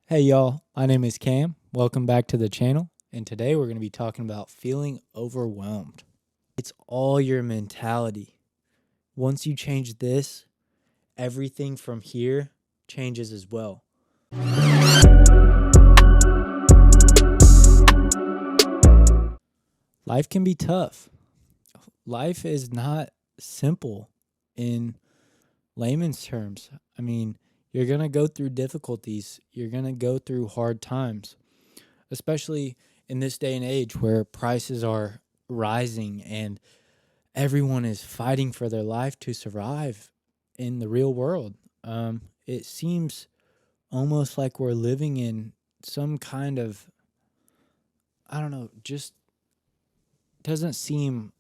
Hey y'all, my name is Cam. Welcome back to the channel. And today we're going to be talking about feeling overwhelmed. It's all your mentality. Once you change this, everything from here changes as well. Life can be tough. Life is not simple in layman's terms. I mean, you're going to go through difficulties, you're going to go through hard times, especially in this day and age where prices are rising and everyone is fighting for their life to survive in the real world. It seems almost like we're living in some kind of, I don't know, just doesn't seem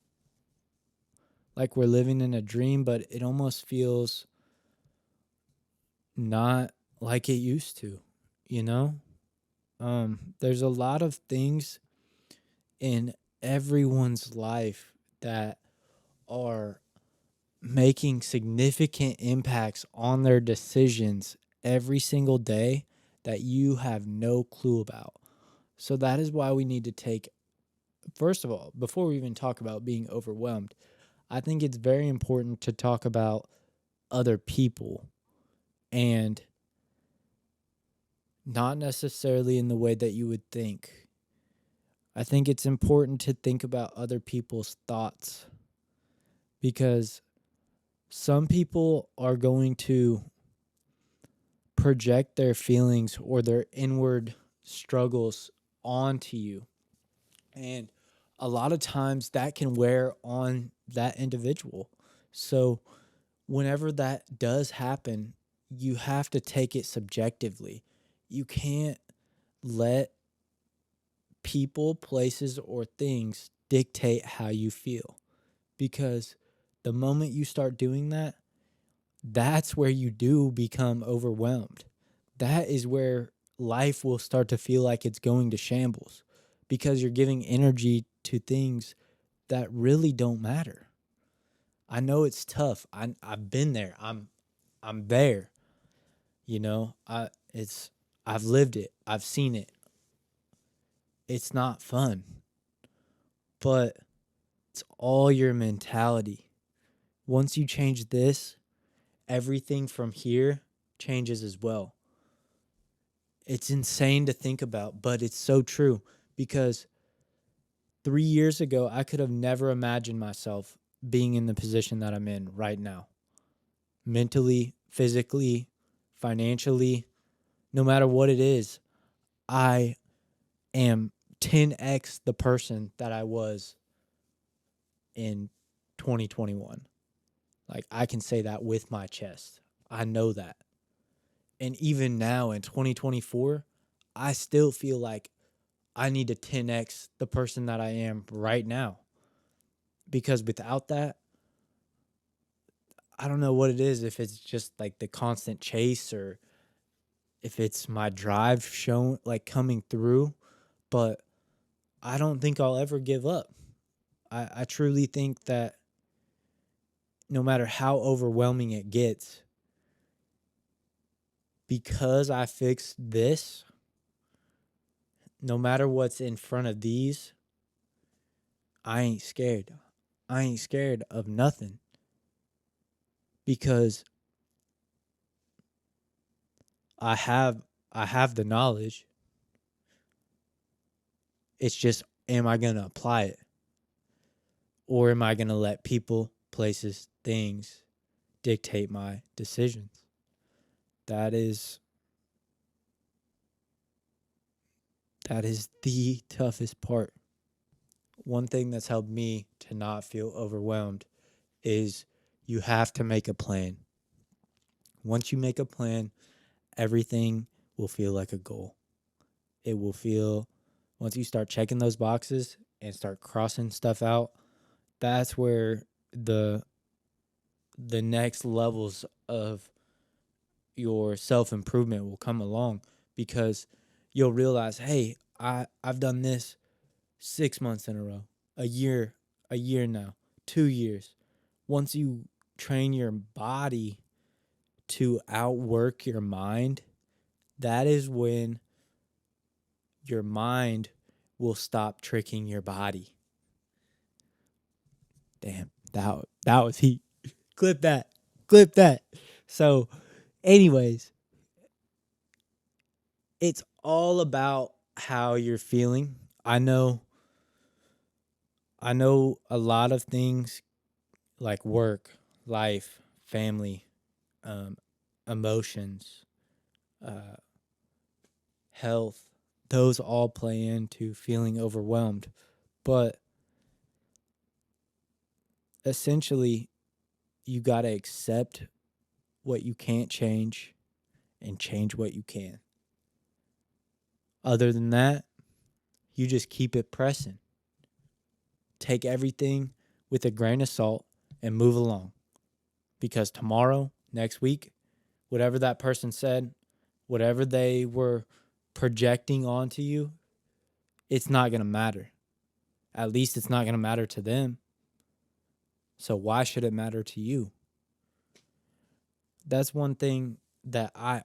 like we're living in a dream, but it almost feels not like it used to, you know? There's a lot of things in everyone's life that are making significant impacts on their decisions every single day that you have no clue about. So that is why we need to take, first of all, before we even talk about being overwhelmed, I think it's very important to talk about other people and not necessarily in the way that you would think. I think it's important to think about other people's thoughts because some people are going to project their feelings or their inward struggles onto you. And a lot of times that can wear on that individual. So, whenever that does happen, you have to take it subjectively. You can't let people, places, or things dictate how you feel because the moment you start doing that, that's where you do become overwhelmed. That is where life will start to feel like it's going to shambles because you're giving energy to things that really don't matter. I know it's tough. I've been there. I'm there. You know, I've lived it. I've seen it. It's not fun. But it's all your mentality. Once you change this, everything from here changes as well. It's insane to think about, but it's so true because 3 years ago, I could have never imagined myself being in the position that I'm in right now. Mentally, physically, financially, no matter what it is, I am 10x the person that I was in 2021. Like, I can say that with my chest. I know that. And even now in 2024, I still feel like I need to 10x the person that I am right now. Because without that, I don't know what it is, if it's just like the constant chase or if it's my drive shown like coming through, but I don't think I'll ever give up. I truly think that no matter how overwhelming it gets, because I fixed this, no matter what's in front of these, I ain't scared. I ain't scared of nothing because I have I have the knowledge. It's just, am I going to apply it? Or am I going to let people, places, things dictate my decisions? That is the toughest part. One thing that's helped me to not feel overwhelmed is you have to make a plan. Once you make a plan, everything will feel like a goal. It will feel, once you start checking those boxes and start crossing stuff out, that's where the next levels of your self-improvement will come along because you'll realize, hey, I've done this 6 months in a row, a year now, 2 years. Once you train your body to outwork your mind, that is when your mind will stop tricking your body. Damn, that was heat. Clip that. Clip that. So, anyways, it's all about how you're feeling. I know a lot of things like work, life, family, um, emotions, uh, health. Those all play into feeling overwhelmed. But essentially, you got to accept what you can't change and change what you can. Other than that, you just keep it pressing. Take everything with a grain of salt and move along. Because tomorrow, next week, whatever that person said, whatever they were projecting onto you, it's not going to matter. At least it's not going to matter to them. So why should it matter to you? That's one thing that I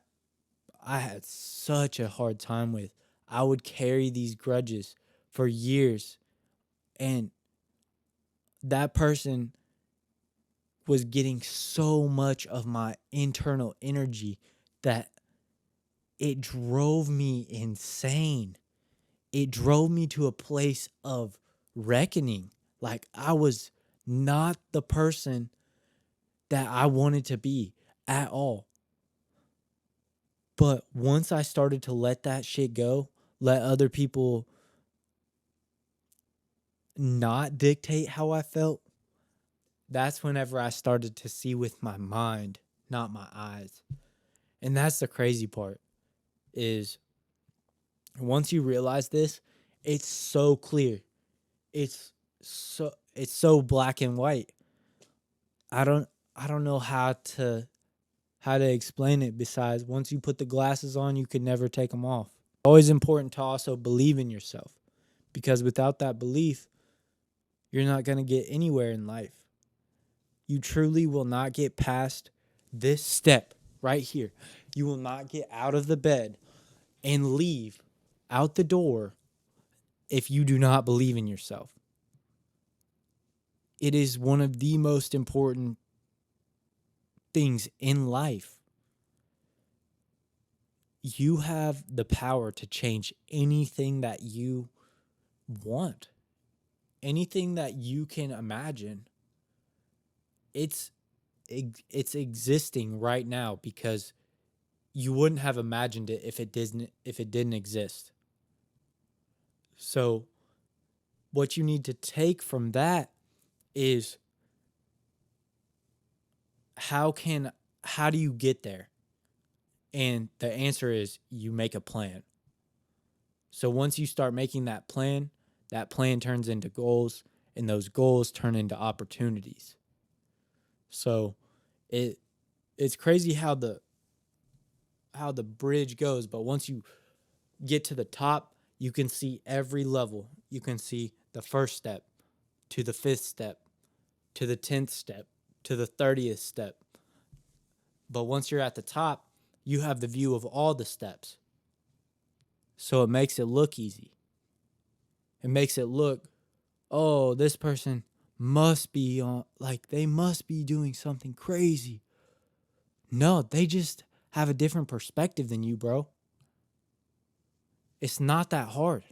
had such a hard time with. I would carry these grudges for years, and that person was getting so much of my internal energy that it drove me insane. It drove me to a place of reckoning. Like I was not the person that I wanted to be at all. But once I started to let that shit go, let other people not dictate how I felt, that's whenever I started to see with my mind, not my eyes. And that's the crazy part is once you realize this, it's so clear. It's so black and white. I don't I don't know how to explain it besides once you put the glasses on, you can never take them off. Always important to also believe in yourself because without that belief, you're not going to get anywhere in life. You truly will not get past this step right here. You will not get out of the bed and leave out the door if you do not believe in yourself. It is one of the most important things in life. You have the power to change anything that you want, anything that you can imagine. It's existing right now because you wouldn't have imagined it if it didn't exist. So what you need to take from that is how do you get there? And the answer is you make a plan. So once you start making that plan turns into goals, and those goals turn into opportunities. So it's crazy how the bridge goes, but once you get to the top, you can see every level. You can see the first step to the fifth step to the 10th step to the 30th step. But once you're at the top, you have the view of all the steps. So it makes it look easy. It makes it look, oh, this person must be on, like, they must be doing something crazy. No, they just have a different perspective than you, bro. It's not that hard.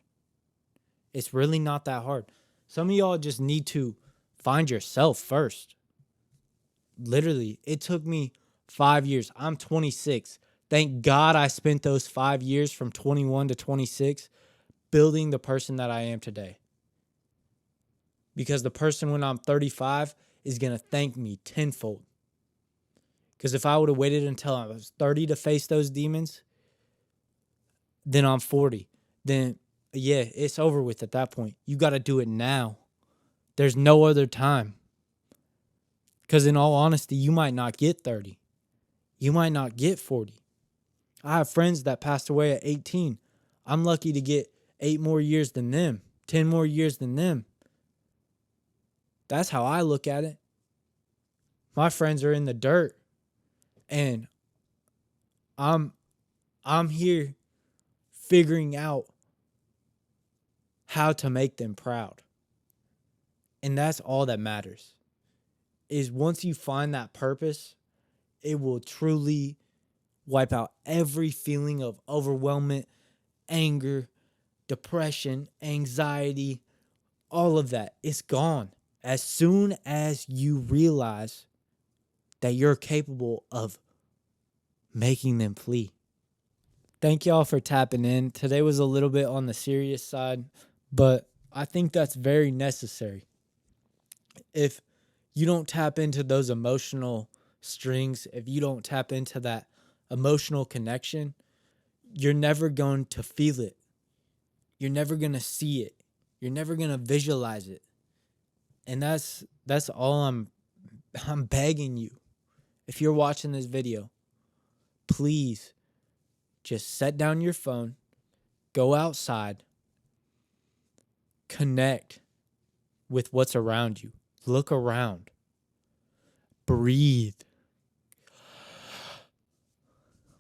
It's really not that hard. Some of y'all just need to find yourself first. Literally, it took me 5 years. I'm 26. Thank God I spent those 5 years from 21 to 26 building the person that I am today. Because the person when I'm 35 is going to thank me tenfold. Because if I would have waited until I was 30 to face those demons, then I'm 40. Then, yeah, it's over with at that point. You got to do it now. There's no other time. Because in all honesty, you might not get 30. You might not get 40. I have friends that passed away at 18. I'm lucky to get 8 more years than them, 10 more years than them. That's how I look at it. My friends are in the dirt, and I'm I'm here figuring out how to make them proud. And that's all that matters. Is once you find that purpose, it will truly wipe out every feeling of overwhelmment, anger, depression, anxiety, all of that. It's gone. As soon as you realize that you're capable of making them flee. Thank y'all for tapping in. Today was a little bit on the serious side, but I think that's very necessary. If you don't tap into those emotional strings, if you don't tap into that emotional connection, you're never going to feel it. You're never going to see it. You're never going to visualize it. And that's all I'm begging you. If you're watching this video, please just set down your phone, go outside, connect with what's around you. Look around. Breathe.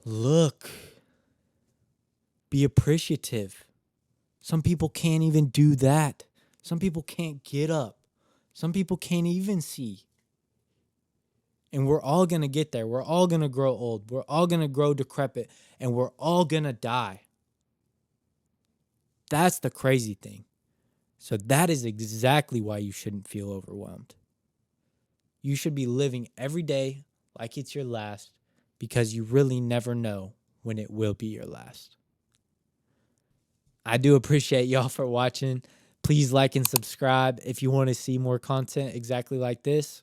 Look. Be appreciative. Some people can't even do that. Some people can't get up. Some people can't even see. And we're all going to get there. We're all going to grow old. We're all going to grow decrepit. And we're all going to die. That's the crazy thing. So that is exactly why you shouldn't feel overwhelmed. You should be living every day like it's your last, because you really never know when it will be your last. I do appreciate y'all for watching. Please like and subscribe if you want to see more content exactly like this.